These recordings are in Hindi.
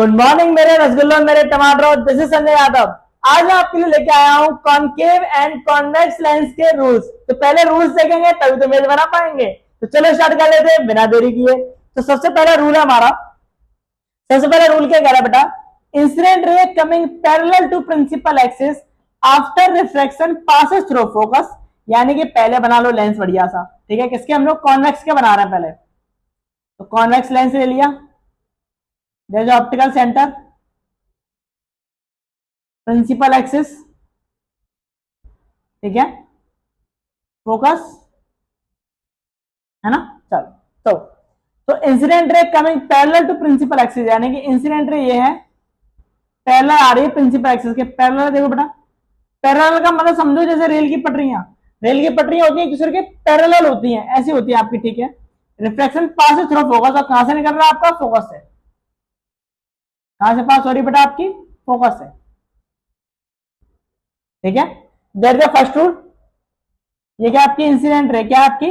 गुड मॉर्निंग मेरे रसगुल्लो, मेरे टमाटर। This is Sanjay Yadav. आज मैं आपके लिए लेके आया हूं कॉनकेव एंड कॉन्वेक्स लेंस के रूल्स। तो पहले रूल्स देखेंगे तभी तो इमेज बना पाएंगे। तो चलो स्टार्ट कर लेते हैं बिना देरी किए। तो सबसे पहला रूल है हमारा, सबसे पहला रूल क्या कह रहा है बेटा, incident ray coming parallel to principal axis after reflection passes through focus. यानी कि पहले बना लो लेंस बढ़िया सा, ठीक है। किसके, हम लोग कॉन्वेक्स के बना रहे हैं पहले। तो कॉन्वेक्स लेंस ले लिया, there is optical centre, principal axis, ठीक है, फोकस, है ना। चलो तो incident ray coming parallel to principal axis, यानी कि इंसिडेंट रे ये है, पैरेलल आ रही है प्रिंसिपल एक्सिस के। पैरेलल देखो बेटा, पैरेलल का मतलब समझो जैसे रेल की पटरियां होती हैं, एक दूसरे के पैरेलल होती हैं, ऐसी होती है आपकी, ठीक है। रिफ्लेक्शन पास है थ्रू फोकस, और कहां से निकल रहा है आपका, फोकस से। कहां से पास हो रही बेटा, आपकी फोकस से, ठीक है। That is the first rule. ये क्या आपकी इंसिडेंट रे, क्या आपकी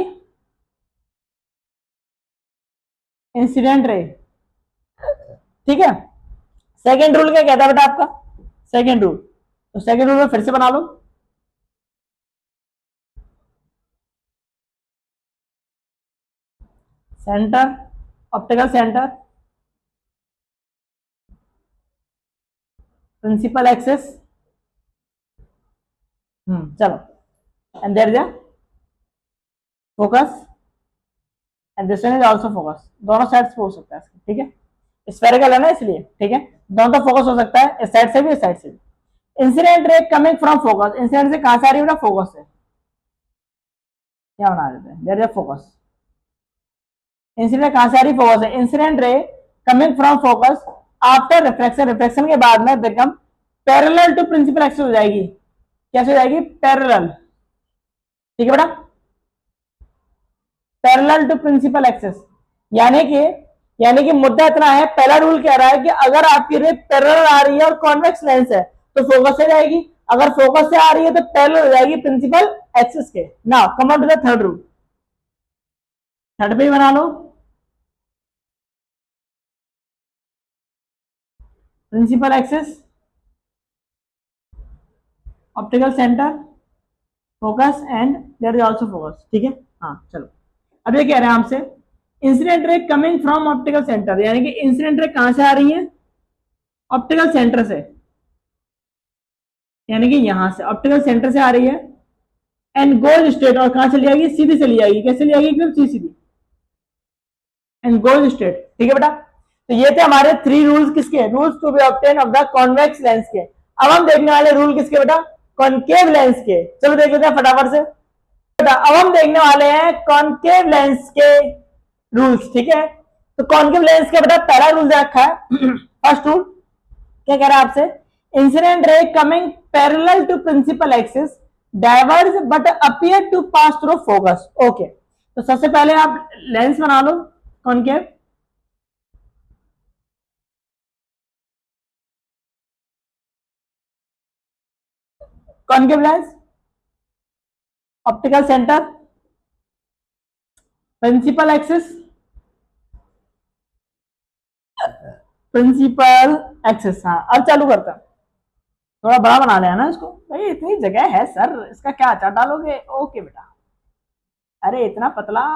इंसिडेंट रे, ठीक है। सेकेंड रूल क्या कहता है बेटा आपका, सेकेंड रूल, तो सेकेंड रूल में फिर से बना लो। Centre, optical centre, principal axis, चलो, and there is a focus and this one is also focus. दोनों साइड्स पे हो सकता है, ठीक है। स्फेरिकल है ना, इसलिए ठीक है, दोनों तो फोकस हो सकता है, इस साइड से भी इस साइड से भी। Incident ray coming from focus, incident से कहां से आ रही है बेटा, फोकस से। क्या बना देते हैं, देयर इज फोकस। इंसिडेंट कहां से आ रही, फोकस है। Incident ray coming from focus after reflection, reflection के बाद में become parallel to principal axis हो जाएगी। कैसे हो जाएगी, पैरेलल, ठीक है बेटा, पैरेलल टू प्रिंसिपल एक्सिस। यानी कि मुद्दा इतना है, पहला रूल कह रहा है कि अगर आपकी रे पैरेलल आ रही है और कॉन्वेक्स लेंस है तो फोकस से जाएगी, अगर फोकस से आ रही है तो पैरेलल हो जाएगी प्रिंसिपल एक्सिस के। Now come on to the third rule, third पे बना लो। Principal axis, optical centre, focus and there is also focus, ठीक है। हाँ चलो, अब ये कह रहे हैं हमसे incident ray coming from optical centre, यानी कि इंसिडेंट रे कहां से आ रही है, ऑप्टिकल सेंटर से, यानी कि यहां से ऑप्टिकल सेंटर से आ रही है, एंड गोज स्ट्रेट, और कहां चली जाएगी, सीधी चली जाएगी। कैसे चली जाएगी, एकदम सीधी, एंड गोज स्ट्रेट, ठीक है बेटा। तो ये थे हमारे थ्री रूल्स, किसके, rules to be obtain of the convex lens के। अब हम देखने वाले रूल किसके बेटा, कॉनकेव लेंस के। चलो देख लेते हैं फटाफट से बेटा। अब हम देखने वाले हैं कॉनकेव लेंस के रूल्स, ठीक है। तो कॉनकेव लेंस का बेटा पहला रूल दे रखा है फर्स्ट रूल क्या कह रहा है आपसे, incident ray coming parallel to principal axis diverge but appear to pass through focus. Okay, तो सबसे पहले आप लेंस बना लो concave, concave lens, optical centre, principal axis, principal axis. हाँ अब चालू करता, थोड़ा बड़ा बना लिया ना इसको, भाई इतनी जगह है सर, इसका क्या अचार डालोगे। ओके बेटा, अरे इतना पतला।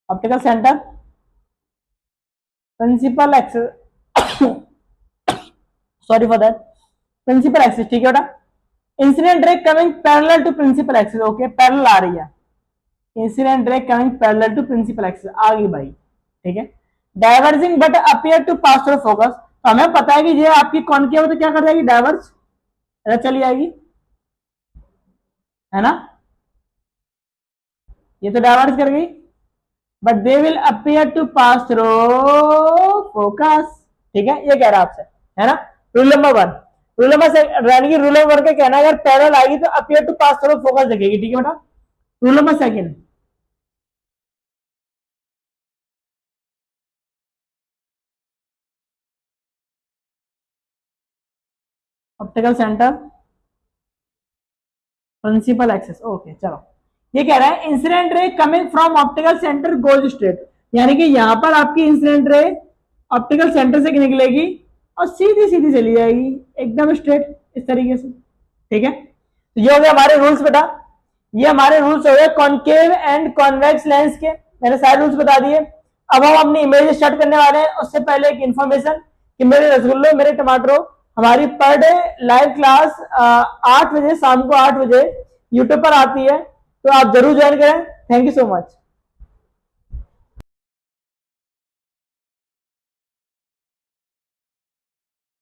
Optical centre, principal axis, sorry for that, principal axis, ठीक है बेटा। Incident ray coming parallel to principal axis, okay parallel आ रही है, incident ray coming parallel to principal axis आ गई भाई, ठीक है। Diverging but appear to pass through focus, तो हमें पता है कि ये आपकी कॉनकेव तो क्या कर जाएगी, डाइवर्ज चली जाएगी, है ना, ये तो डाइवर्ज कर गई, but they will appear to pass through focus, ठीक है। ये कह रहा है आपसे, है ना। Rule number one, rule number यानी कि रूल नंबर का कहना है अगर पैरेलल आएगी तो appear to pass through focus दिखेगी, ठीक है बेटा। Rule number second, optical centre principal axis. Okay चलो, ये कह रहा है incident ray coming from optical centre goes straight, यानी कि यहां पर आपकी इंसिडेंट रे ऑप्टिकल सेंटर से निकलेगी और सीधी सीधी चली जाएगी एकदम स्ट्रेट इस तरीके से। ठीक है, तो ये हो गया हमारे रूल्स बेटा, ये हमारे रूल्स हो गए कॉनकेव एंड कॉन्वेक्स लेंस के, मैंने सारे रूल्स बता दिए। अब हम अपनी इमेज स्टार्ट करने वाले हैं, उससे पहले एक इन्फॉर्मेशन कि मेरे रसगुल्लो मेरे टमाटरों, हमारी पर डे लाइव क्लास 8 बजे शाम को 8 बजे यूट्यूब पर आती है, तो आप जरूर ज्वाइन करें। Thank you so much.